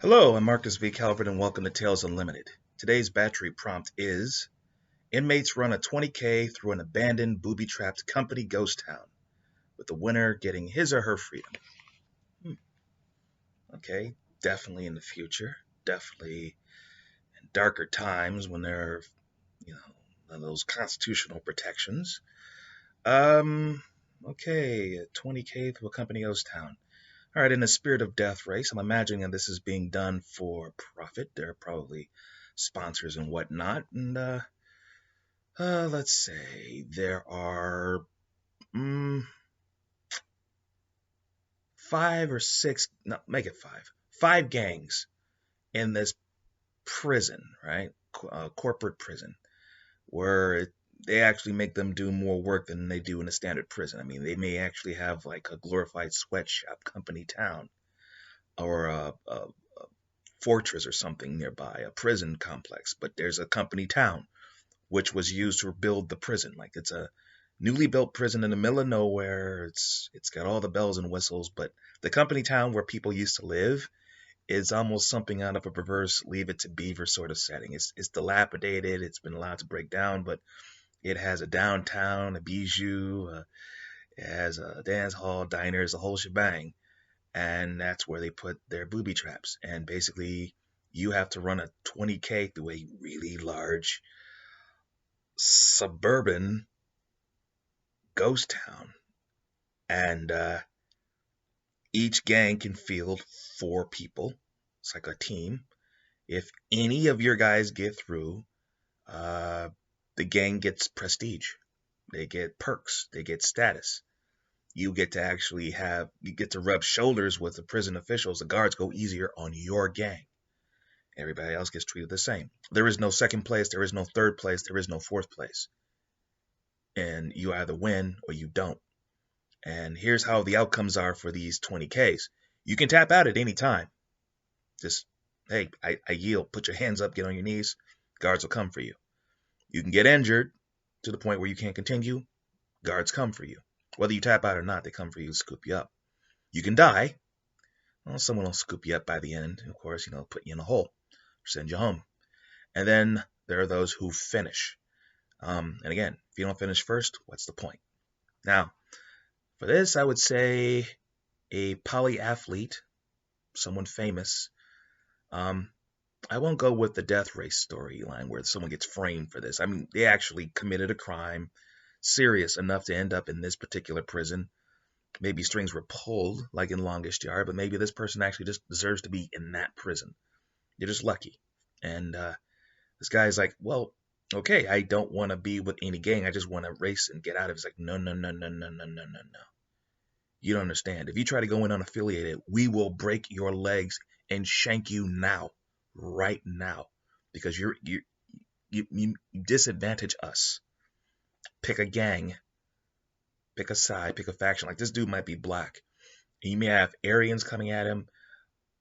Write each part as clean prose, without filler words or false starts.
Hello, I'm Marcus V. Calvert, and welcome to Tales Unlimited. Today's Batchery prompt is: Inmates run a 20K through an abandoned booby-trapped company ghost town, with the winner getting his or her freedom. Hmm, okay, definitely in the future, definitely in darker times when there are, those constitutional protections. Um, okay, a 20K through a company ghost town. All right, in the spirit of Death Race, I'm imagining that this is being done for profit. There are probably sponsors and whatnot. And let's say there are mm, five or six, no, make it five gangs in this prison, right? Corporate prison, where they actually make them do more work than they do in a standard prison. I mean, they may actually have like a glorified sweatshop company town or a fortress or something nearby, a prison complex, but there's a company town which was used to build the prison. Like it's a newly built prison in the middle of nowhere. It's got all the bells and whistles, but the company town where people used to live is almost something out of a perverse Leave It to Beaver sort of setting. It's dilapidated. It's been allowed to break down, but it has a downtown, a bijou, it has a dance hall, diners, a whole shebang, and that's where they put their booby traps. And basically, you have to run a 20K through a really large suburban ghost town, and each gang can field four people. It's like a team. If any of your guys get through, uh, the gang gets prestige. They get perks. They get status. You get to rub shoulders with the prison officials. The guards go easier on your gang. Everybody else gets treated the same. There is no second place. There is no third place. There is no fourth place. And you either win or you don't. And here's how the outcomes are for these 20Ks. You can tap out at any time. Just, hey, I yield. Put your hands up, get on your knees. Guards will come for you. You can get injured to the point where you can't continue. Guards come for you. Whether you tap out or not, they come for you to scoop you up. You can die. Well, someone will scoop you up by the end. Of course, put you in a hole, send you home. And then there are those who finish. And again, if you don't finish first, what's the point? Now, for this, I would say a polyathlete, someone famous. I won't go with the death race storyline where someone gets framed for this. I mean, they actually committed a crime serious enough to end up in this particular prison. Maybe strings were pulled, like in Longest Yard, but maybe this person actually just deserves to be in that prison. You're just lucky. And this guy's like, well, okay, I don't want to be with any gang. I just want to race and get out of it. It's like, no, no, no, no, no, no, no, no, no. You don't understand. If you try to go in unaffiliated, we will break your legs and shank you now, right now, because you disadvantage us. Pick a gang, pick a side, pick a faction. Like this dude might be black, and you may have Aryans coming at him,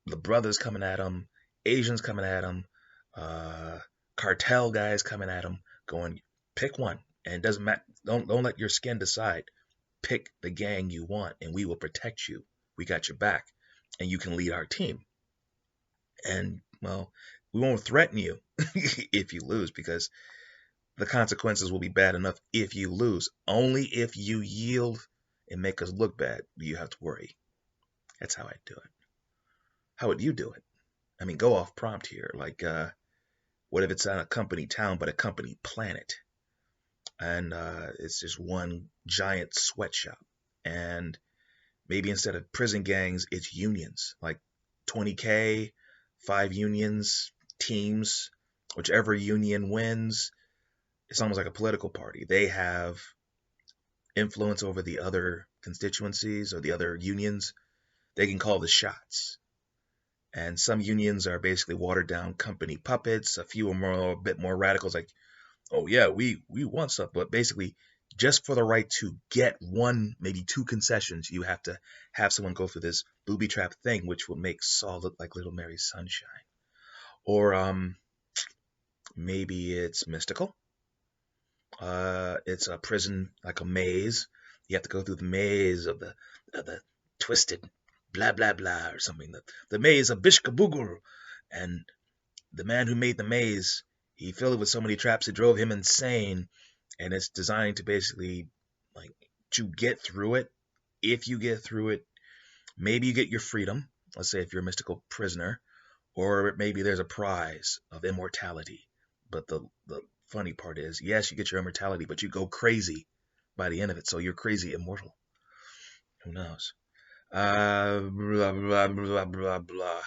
the brothers coming at him, Asians coming at him, cartel guys coming at him. Going, pick one, and it doesn't matter. Don't let your skin decide. Pick the gang you want, and we will protect you. We got your back, and you can lead our team. And well, we won't threaten you if you lose, because the consequences will be bad enough if you lose. Only if you yield and make us look bad do you have to worry. That's how I do it. How would you do it? I mean, go off prompt here. Like, what if it's not a company town but a company planet? And it's just one giant sweatshop. And maybe instead of prison gangs, it's unions. Like 20K, 5 unions, teams, whichever union wins. It's almost like a political party. They have influence over the other constituencies or the other unions. They can call the shots. And some unions are basically watered down company puppets. A few are a bit more radicals, like, oh yeah, we want stuff. But basically, just for the right to get one, maybe two concessions, you have to have someone go through this booby trap thing, which will make Saul look like Little Mary Sunshine. Or maybe it's mystical. It's a prison, like a maze. You have to go through the maze of the twisted blah blah blah or something. The maze of Bishkabugur, and the man who made the maze, he filled it with so many traps it drove him insane, and it's designed to basically like to get through it. If you get through it, maybe you get your freedom. Let's say if you're a mystical prisoner, or maybe there's a prize of immortality. But the funny part is, yes, you get your immortality, but you go crazy by the end of it. So you're crazy immortal. Who knows? Blah, blah, blah, blah, blah.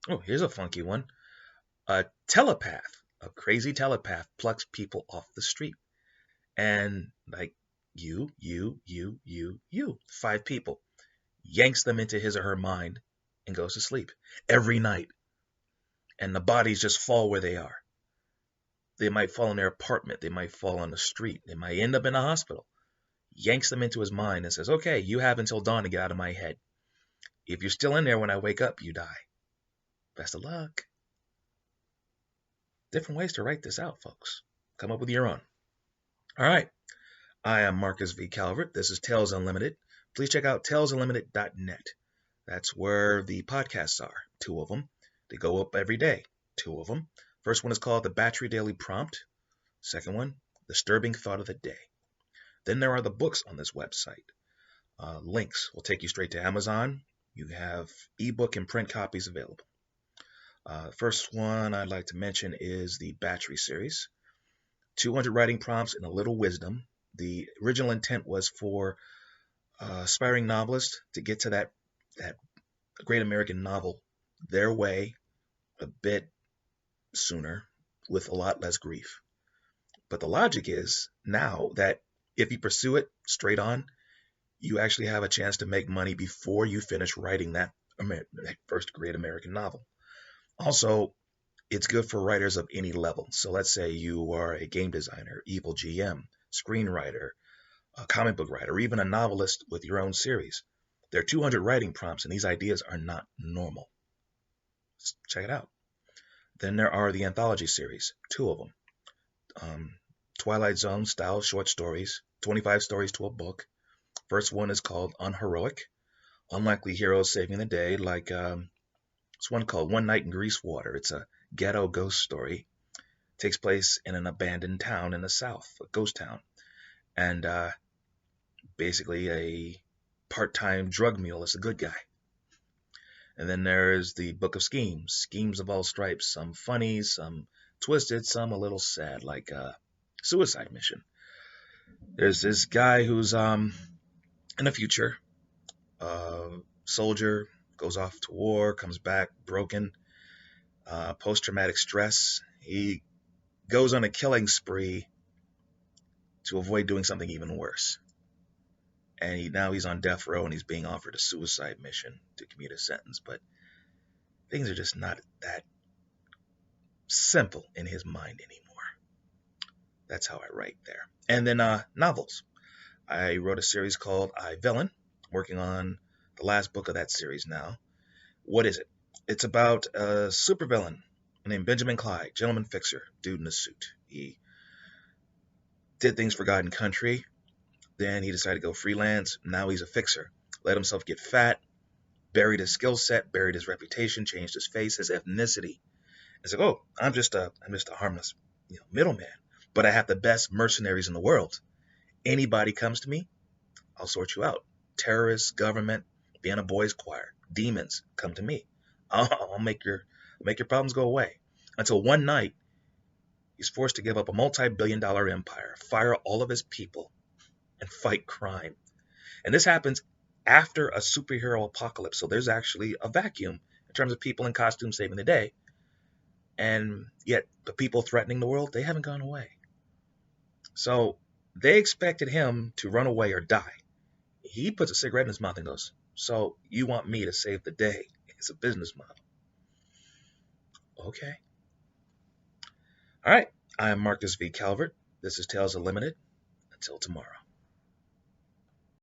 Oh, here's a funky one. A telepath, a crazy telepath, plucks people off the street. And like you, 5 people, yanks them into his or her mind and goes to sleep every night. And the bodies just fall where they are. They might fall in their apartment. They might fall on the street. They might end up in a hospital. Yanks them into his mind and says, okay, you have until dawn to get out of my head. If you're still in there when I wake up, you die. Best of luck. Different ways to write this out, folks. Come up with your own. All right. I am Marcus V. Calvert. This is Tales Unlimited. Please check out talesunlimited.net. That's where the podcasts are. 2 of them. They go up every day. 2 of them. First one is called the Batchery Daily Prompt. Second one, Disturbing Thought of the Day. Then there are the books on this website. Links will take you straight to Amazon. You have ebook and print copies available. First one I'd like to mention is the Batchery series. 200 writing prompts and a little wisdom. The original intent was for aspiring novelists to get to that great American novel their way a bit sooner with a lot less grief. But the logic is now that if you pursue it straight on, you actually have a chance to make money before you finish writing that first great American novel. Also, it's good for writers of any level. So let's say you are a game designer, evil GM, screenwriter, a comic book writer, or even a novelist with your own series. There are 200 writing prompts, and these ideas are not normal. Let's check it out. Then there are the anthology series, 2 of them. Twilight Zone style short stories, 25 stories to a book. First one is called Unheroic, Unlikely Heroes Saving the Day, like this one called One Night in Greasewater. It's a ghetto ghost story. It takes place in an abandoned town in the South, a ghost town. And basically a part-time drug mule is a good guy. And then there's the Book of Schemes, schemes of all stripes, some funny, some twisted, some a little sad, like Suicide Mission. There's this guy who's in the future, soldier, goes off to war, comes back broken, post-traumatic stress. He goes on a killing spree to avoid doing something even worse. And now he's on death row and he's being offered a suicide mission to commute a sentence. But things are just not that simple in his mind anymore. That's how I write there. And then novels. I wrote a series called I, Villain, working on the last book of that series now. What is it? It's about a supervillain named Benjamin Clyde, gentleman fixer, dude in a suit. He did things for God and country. Then he decided to go freelance. Now he's a fixer. Let himself get fat, buried his skill set, buried his reputation, changed his face, his ethnicity. It's like, oh, I'm just a harmless, middleman. But I have the best mercenaries in the world. Anybody comes to me, I'll sort you out. Terrorists, government, being a boys' choir, demons, come to me. I'll make your problems go away. Until one night, he's forced to give up a multi-billion-dollar empire, fire all of his people, and fight crime. And this happens after a superhero apocalypse. So there's actually a vacuum in terms of people in costumes saving the day. And yet the people threatening the world, they haven't gone away. So they expected him to run away or die. He puts a cigarette in his mouth and goes, so you want me to save the day? It's a business model. Okay. All right. I am Marcus V. Calvert. This is Tales Unlimited. Until tomorrow.